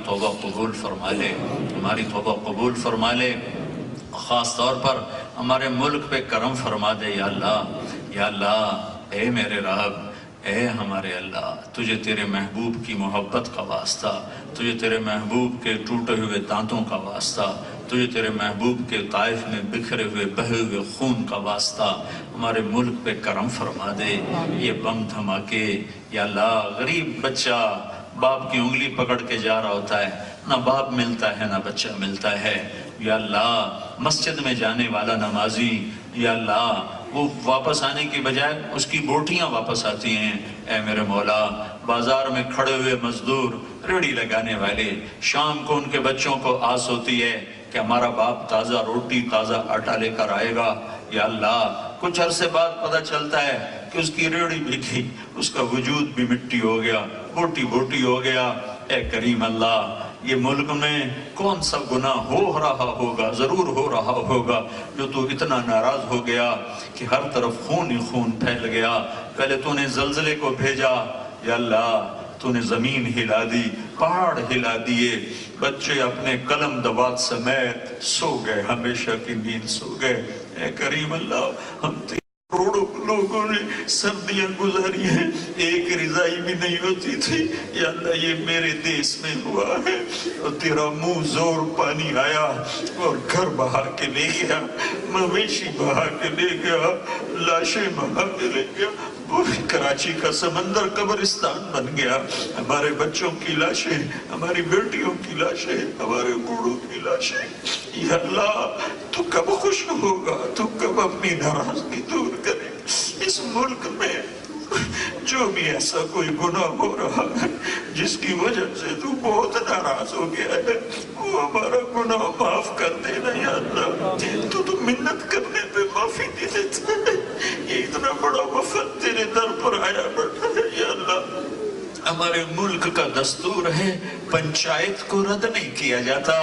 توبہ قبول فرما لے، ہماری توبہ قبول فرما لے، خاص طور پر ہمارے ملک پہ کرم فرما دے یا اللہ۔ یا اللہ اے میرے رب، اے ہمارے اللہ، تجھے تیرے محبوب کی محبت کا واسطہ، تجھے تیرے محبوب کے ٹوٹے ہوئے دانتوں کا واسطہ، تجھے تیرے محبوب کے طائف میں بکھرے ہوئے بہے ہوئے خون کا واسطہ ہمارے ملک پہ کرم فرما دے۔ یہ بم دھماکے یا اللہ، غریب بچہ باپ کی انگلی پکڑ کے جا رہا ہوتا ہے، نہ باپ ملتا ہے نہ بچہ ملتا ہے، یا اللہ مسجد میں جانے والا نمازی، یا اللہ وہ واپس آنے کی بجائے اس کی بوٹیاں واپس آتی ہیں، اے میرے مولا بازار میں کھڑے ہوئے مزدور، ریڑھی لگانے والے، شام کو ان کے بچوں کو آس ہوتی ہے کہ ہمارا باپ تازہ روٹی تازہ آٹا لے کر آئے گا، یا اللہ کچھ عرصے بعد پتہ چلتا ہے کہ اس کی ریڑھی بھی گئی، اس کا وجود بھی مٹی ہو گیا، بوٹی بوٹی ہو گیا۔ اے کریم اللہ، یہ ملک میں کون سا گناہ ہو رہا ہوگا، ضرور ہو رہا ہوگا، جو تو اتنا ناراض ہو گیا کہ ہر طرف خون ہی خون پھیل گیا۔ پہلے تو نے زلزلے کو بھیجا، یا اللہ تو نے زمین ہلا دی، پہاڑ ہلا دیے، بچے اپنے قلم دوات سمیت سو گئے، ہمیشہ کی نیند سو گئے۔ اے کریم اللہ، ہم کروڑوں لوگوں نے سردیاں گزاری ہیں، ایک رضائی بھی نہیں ہوتی تھی، یا اللہ یہ میرے دیس میں ہوا ہے، اور تیرا منہ زور پانی آیا اور گھر بہا کے لے گیا، مویشی بہا کے لے گیا، لاشیں بہا کے لے گیا، پوری کراچی کا سمندر قبرستان بن گیا۔ ہمارے بچوں کی لاشیں، ہماری بیٹیوں کی لاشیں، ہمارے بوڑھوں کی لاشیں، یا اللہ تو کب خوش ہوگا، تو کب اپنی ناراضگی دور کرے؟ اس ملک میں جو بھی ایسا کوئی گناہ ہو رہا ہے جس کی وجہ سے تو بہت ناراض ہو گیا ہے، وہ ہمارا گناہ معاف کر دینا یا اللہ۔ تو منت کرنے پہ معافی دے دیتا ہے، یہ اتنا بڑا وفد تیرے در پر آیا بیٹھا ہے یا اللہ۔ ہمارے ملک کا دستور ہے پنچایت کو رد نہیں کیا جاتا،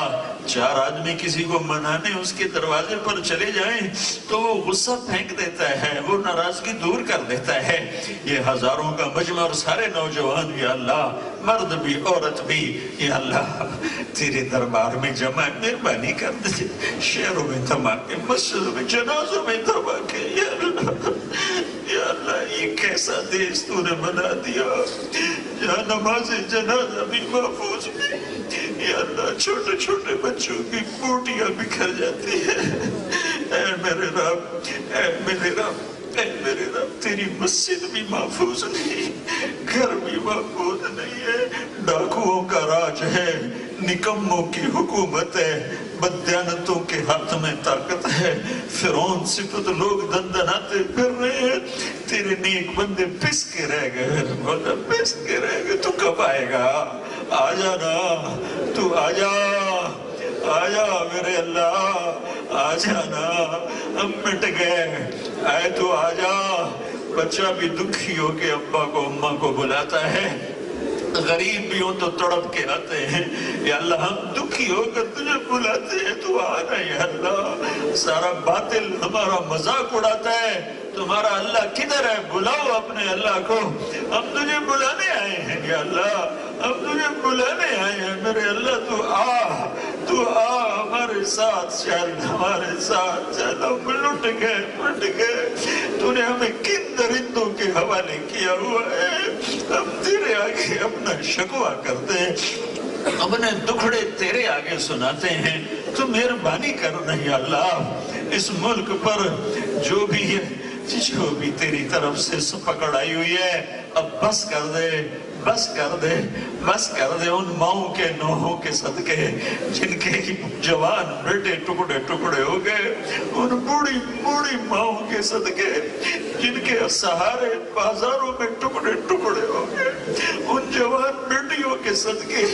چار آدمی کسی کو منانے اس کے دروازے پر چلے جائیں تو وہ غصہ پھینک دیتا ہے، وہ ناراضگی دور کر دیتا ہے۔ یہ ہزاروں کا مجمع اور سارے نوجوان یا اللہ، مرد بھی عورت بھی یا اللہ تیرے دربار میں جمع، مہربانی کر دے، شہروں میں دھماکے، مسجدوں میں جنازوں میں دھماکے، یا اللہ یا اللہ یہ کیسا دیس تو نے بنا دیا جہاں نماز جنازہ بھی محفوظ بھی، یا اللہ چھوٹے چھوٹے بچوں کی بوٹیاں بکھر جاتی ہیں۔ اے میرے رب، اے میرے رب، اے میرے رب، تیری مسجد بھی محفوظ نہیں، گھر بھی محفوظ نہیں ہے، ڈاکوؤں کا راج ہے، نکموں کی حکومت ہے، بدیانتوں کے ہاتھ میں طاقت ہے، فرعون صفت لوگ دندناتے پھر رہے ہیں، تیرے نیک بندے پس کے رہ گئے، مولا پس کے رہ گئے۔ تو کب آئے گا؟ آ جانا، تو آ جا، آ جا میرے اللہ، آ جانا، ہم مٹ گئے، آئے تو آ جا۔ بچہ بھی دکھی ہو کے ابا کو اماں کو بلاتا ہے، غریب بھی ہوں تو تڑپ کے آتے ہیں، یا اللہ ہم دکھی ہو کر تجھے بلاتے ہیں تو آنا یا اللہ۔ سارا باطل ہمارا مذاق اڑاتا ہے، تمہارا اللہ کدھر ہے؟ بلاؤ اپنے اللہ کو، ہم تجھے بلانے آئے ہیں یا اللہ، ہم تجھے بلانے آئے ہیں میرے اللہ، تو آ، تو آ، ہمارے ساتھ چل، ہمارے ساتھ چل، ہم لٹ گئے، پٹ گئے، تو نے ہمیں کن درندوں کے حوالے کیا ہوا ہے، ہم تیرے آگے اپنا شکوہ کرتے ہیں، اپنے دکھڑے تیرے آگے سناتے ہیں، تو مہربانی کرنا یا اللہ، اس ملک پر جو بھی تیری طرف سے پکڑ آئی ہوئی ہے، اب بس کر دے، بس کر دے، بس کر دے۔ ان ماؤں کے نوحوں کے صدقے جن کے جوان بیٹے ٹکڑے ٹکڑے ہو گئے، ان بوڑھی بوڑھی ماؤں کے صدقے جن کے سہارے بازاروں میں ٹکڑے ٹکڑے ہو گئے، ان جوان بیٹیوں کے صدقے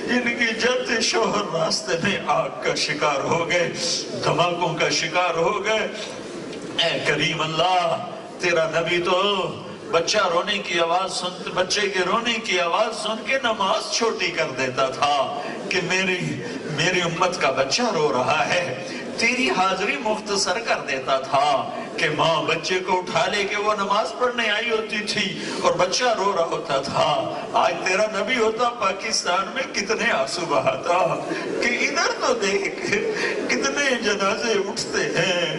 جن کی جاتے شوہر راستے میں آگ کا شکار ہو گئے، دھماکوں کا شکار ہو گئے۔ اے کریم اللہ، تیرا نبی تو بچہ رونے کی آواز سن، بچے کے رونے کی آواز سن کے نماز چھوٹی کر دیتا تھا کہ میری امت کا بچہ رو رہا ہے، تیری حاضری مختصر کر دیتا تھا۔ کہ ماں بچے کو اٹھا لے کے وہ نماز پڑھنے آئی ہوتی تھی اور بچہ رو رہا ہوتا تھا. آج تیرا نبی ہوتا پاکستان میں کتنے آنسو بہاتا کہ ادھر تو دیکھ کتنے جنازے اٹھتے ہیں،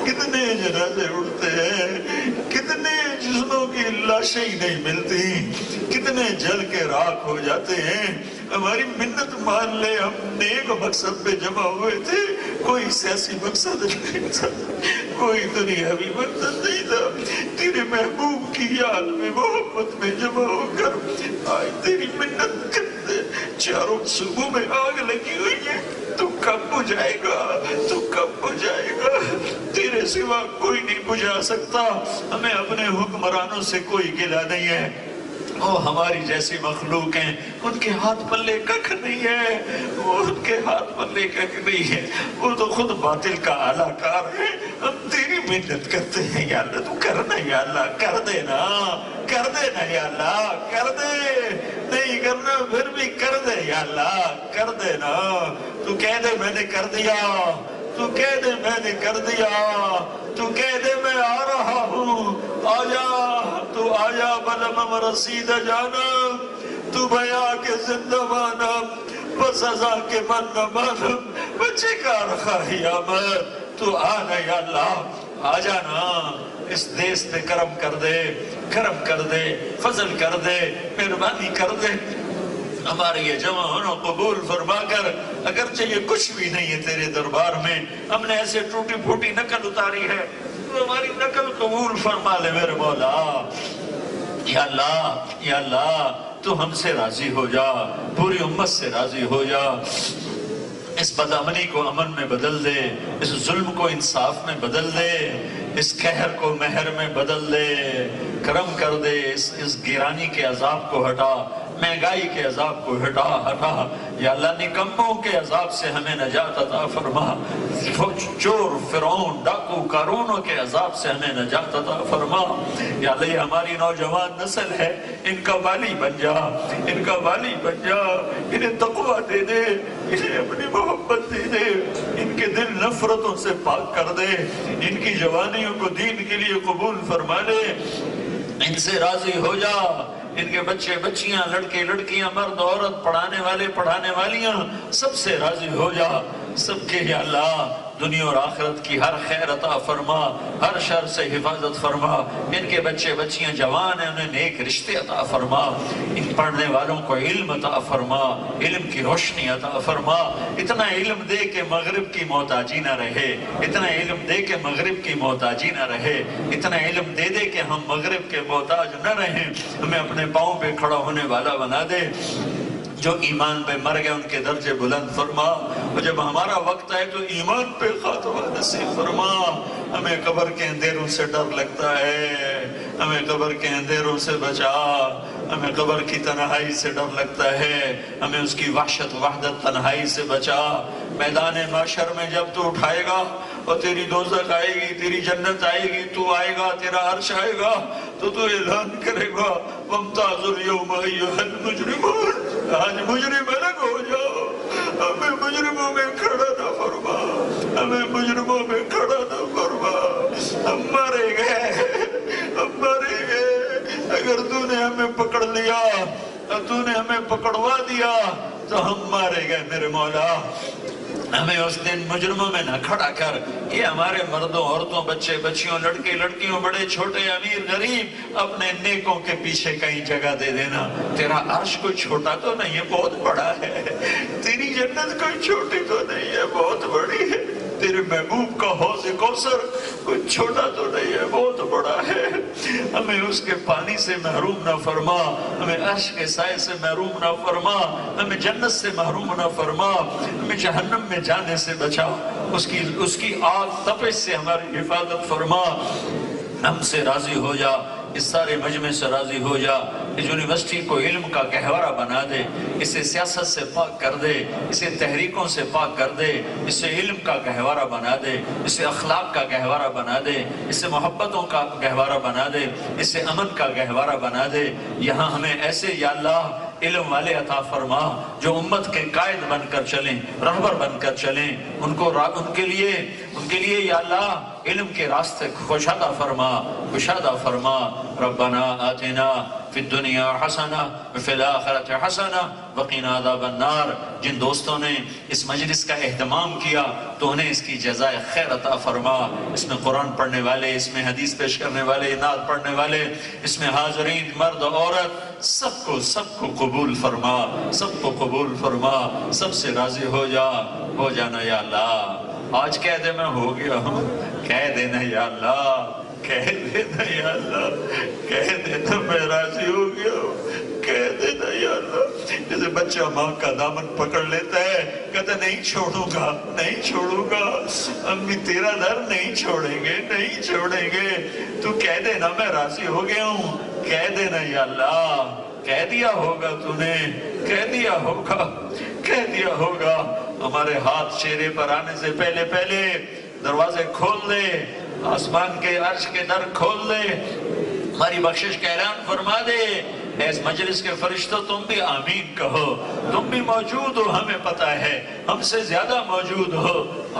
کتنے جنازے اٹھتے ہیں، کتنے جسموں کی لاشیں ہی نہیں ملتی، کتنے جل کے راکھ ہو جاتے ہیں. ہماری منت مان لے، ہم نیک مقصد پہ جمع ہوئے تھے، کوئی سیاسی مقصد نہیں تھا، کوئی دنیاوی مقصد نہیں تھا. تیرے محبوب کی یاد میں محبت میں جمع ہو کر آج تیری منت کرتے. چاروں صبح میں آگ لگی ہوئی ہے، تو کب بجھائے گا، تو کب بجھائے گا؟ تیرے سوا کوئی نہیں بجھا سکتا. ہمیں اپنے حکمرانوں سے کوئی گلہ نہیں ہے، وہ ہماری جیسی مخلوق ہیں، ان کے ہاتھ پلے ککھ نہیں ہے، وہ ان کے ہاتھ پلے ککھ نہیں ہے، وہ تو خود باطل کا اعلیٰ کار ہے. ہم تیری محنت کرتے ہیں یا اللہ، تو کرنا یا اللہ، کر دینا، کر دینا یا اللہ، کر دے. نہیں کرنا پھر بھی کر دے یا اللہ، کر دینا. تو کہہ دے میں نے کر دیا، تو کہہ دے میں نے کر دیا، تو کہہ دے میں آ رہا ہوں. آجا تو آجا بلم رسید جانا، تو بیا کے زندہ مانا بس ازا کے من نہ مانا. بچے کا رخواہی آمد، تو آنا یا اللہ، آ جانا. اس دیس پہ کرم کر دے، کرم کر دے، فضل کر دے، مہربانی کر دے. ہمارے یہ جمع ہونا قبول فرما کر. اگرچہ یہ کچھ بھی نہیں ہے تیرے دربار میں، ہم نے ایسے ٹوٹی پھوٹی نقل اتاری ہے، تو ہماری نقل قبول فرما لے میرے مولا. یا اللہ، یا اللہ، تو ہم سے راضی ہو جا، پوری امت سے راضی ہو جا. اس بدامنی کو امن میں بدل دے، اس ظلم کو انصاف میں بدل دے، اس قہر کو مہر میں بدل دے. کرم کر دے، اس گرانی کے عذاب کو ہٹا، مہنگائی کے عذاب کو ہٹا. یا اللہ نکموں کے عذاب سے ہمیں نجات عطا فرما، چور فرعون ڈاکو قارونوں کے عذاب سے ہمیں نجات عطا فرما. یا اللہ یہ ہماری نوجوان نسل ہے، ان کا والی بن جا، ان کا والی بن جا. انہیں تقویٰ دے دے، انہیں اپنی محبت دے دے، ان کے دل نفرتوں سے پاک کر دے، ان کی جوانیوں کو دین کے لیے قبول فرما لے. ان سے راضی ہو جا. ان کے بچے بچیاں، لڑکے لڑکیاں، مرد عورت، پڑھانے والے پڑھانے والیاں، سب سے راضی ہو جا. سب کے یا اللہ دنیا اور آخرت کی ہر خیر عطا فرما، ہر شر سے حفاظت فرما. ان کے بچے بچیاں جوان ہیں، انہیں نیک رشتے عطا فرما. ان پڑھنے والوں کو علم عطا فرما، علم کی روشنی عطا فرما. اتنا علم دے کہ مغرب کی محتاجی نہ رہے، اتنا علم دے کہ مغرب کی محتاجی نہ رہے، اتنا علم دے دے کہ ہم مغرب کے محتاج نہ رہیں. ہمیں اپنے پاؤں پہ کھڑا ہونے والا بنا دے. جو ایمان پہ مر گئے ان کے درجے بلند فرما، اور جب ہمارا وقت آئے تو ایمان پہ خاتمہ نصیب فرما. ہمیں قبر کے اندھیروں سے ڈر لگتا ہے، ہمیں قبر کے اندھیروں سے بچا. ہمیں قبر کی تنہائی سے ڈر لگتا ہے، ہمیں اس کی وحشت وحدت تنہائی سے بچا. میدان محشر میں جب تو اٹھائے گا اور تیری دوزخ آئے گی، تیری جنت آئے گی، تو آئے گا، تیرا عرش آئے گا، تو اعلان کرے گا وَامْتَازُوا الْيَوْمَ أَيُّهَا الْمُجْرِمُونَ. آج مجرم الگ ہو جاؤ، ہمیں مجرموں میں کھڑا نہ فرما، ہمیں مجرموں میں کھڑا نہ فرما. ہم مارے گئے، ہم مارے گئے. اگر تو نے ہمیں پکڑ لیا اور تو نے ہمیں پکڑوا دیا تو ہم مارے گئے میرے مولا. ہمیں اس دن مجرموں میں نہ کھڑا کر. یہ ہمارے مردوں عورتوں بچے بچیوں لڑکے لڑکیوں بڑے چھوٹے امیر غریب اپنے نیکوں کے پیچھے کہیں جگہ دے دینا. تیرا عرش کوئی چھوٹا تو نہیں ہے، بہت بڑا ہے. تیری جنت کوئی چھوٹی تو نہیں ہے، بہت بڑی ہے. تیرے محبوب کا حوض کوثر کوئی چھوٹا تو نہیں ہے، بہت بڑا ہے. ہمیں اس کے پانی سے محروم نہ فرما، ہمیں عرش کے سائے سے محروم نہ فرما، ہمیں جنت سے محروم نہ فرما. ہمیں جہنم میں جانے سے بچا، اس کی آگ تپش سے ہماری حفاظت فرما. ہم سے راضی ہو جا، اس سارے مجمع سے راضی ہو جا. اس یونیورسٹی کو علم کا گہوارہ بنا دے، اسے سیاست سے پاک کر دے، اسے تحریکوں سے پاک کر دے، اسے علم کا گہوارہ بنا دے، اسے اخلاق کا گہوارہ بنا دے، اسے محبتوں کا گہوارہ بنا دے، اسے امن کا گہوارہ بنا دے. یہاں ہمیں ایسے یا اللہ علم والے عطا فرما جو امت کے قائد بن کر چلیں، رہبر بن کر چلیں. ان کے لیے یا اللہ علم کے راستے کشادہ فرما، کشادہ فرما۔ ربنا آتنا فی الدنیا حسنہ وفی الآخرۃ حسنہ وقنا عذاب النار۔ جن دوستوں نے اس مجلس کا اہتمام کیا تو انہیں اس کی جزائے خیر عطا فرما۔ اس میں قرآن پڑھنے والے، اس میں حدیث پیش کرنے والے، نعت پڑھنے والے، اس میں حاضرین مرد عورت، سب کو قبول فرما، سب کو قبول فرما، سب سے راضی ہو جانا یا اللہ۔ آج کہہ دے میں ہو گیا ہوں، کہہ دینا یا اللہ، کہہ دینا یا اللہ، کہہ دینا میں راضی ہو گیا ہوں، کہہ دینا یا اللہ۔ جیسے بچہ ماں کا دامن پکڑ لیتا ہے، کہتا نہیں چھوڑوں گا، نہیں چھوڑوں گا، امی تیرا در نہیں چھوڑیں گے، نہیں چھوڑیں گے، تو کہہ دینا میں راضی ہو گیا ہوں، کہہ دینا یا اللہ۔ کہہ دیا ہوگا تو نے، کہہ دیا ہوگا، کہہ دیا ہوگا۔ ہمارے ہاتھ چہرے پر آنے سے پہلے پہلے دروازے کھول دے، آسمان کے عرش کے در کھول دے، ہماری بخشش کا اعلان فرما دے۔ اس مجلس کے فرشتوں تم بھی آمین کہو، تم بھی موجود ہو، ہمیں پتہ ہے ہم سے زیادہ موجود ہو۔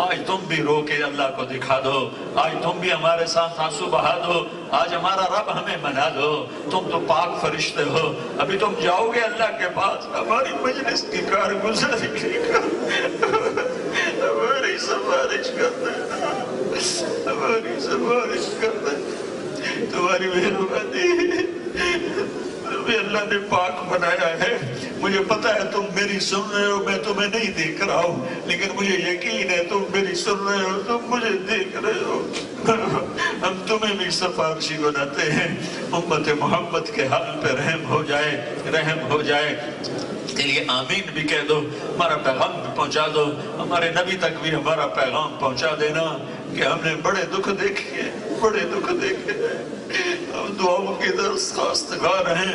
آج تم بھی رو کے اللہ کو دکھا دو، آج تم بھی ہمارے ساتھ آنسو بہا دو، آج ہمارا رب ہمیں منا دو۔ تم تو پاک فرشتے ہو، ابھی تم جاؤ گے اللہ کے پاس، ہماری مجلس کی کارگزاری کا ہماری سفارش کر دینا، ہماری سفارش کر دینا، تمہاری مہربانی۔ تمہیں اللہ نے پاک بنایا ہے، مجھے پتہ ہے تم میری سن رہے ہو، میں تمہیں نہیں دیکھ رہا ہوں، لیکن مجھے یقین ہے تم میری سن رہے ہو، تم مجھے دیکھ رہے ہو۔ ہم تمہیں بھی سفارشی بناتے ہیں، امت محمد کے حال پہ رحم ہو جائے، رحم ہو جائے۔ کے لیے آمین بھی کہہ دو، ہمارا پیغام بھی پہنچا دو، ہمارے نبی تک بھی ہمارا پیغام پہنچا دینا کہ ہم نے بڑے دکھ دیکھے، بڑے دکھ دیکھے۔ ہم دعاؤں کی درخواست گار ہیں،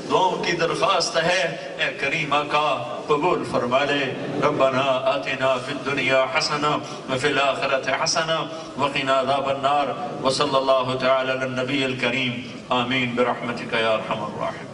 دعاؤں کی درخواست ہے، اے کریم آقا قبول فرما لے۔ ربنا آتنا فی الدنیا حسنہ وفی الآخرۃ حسنہ وقنا عذاب النار، وصلی اللہ تعالی علی النبی الکریم، آمین برحمتک یا ارحم الراحمین۔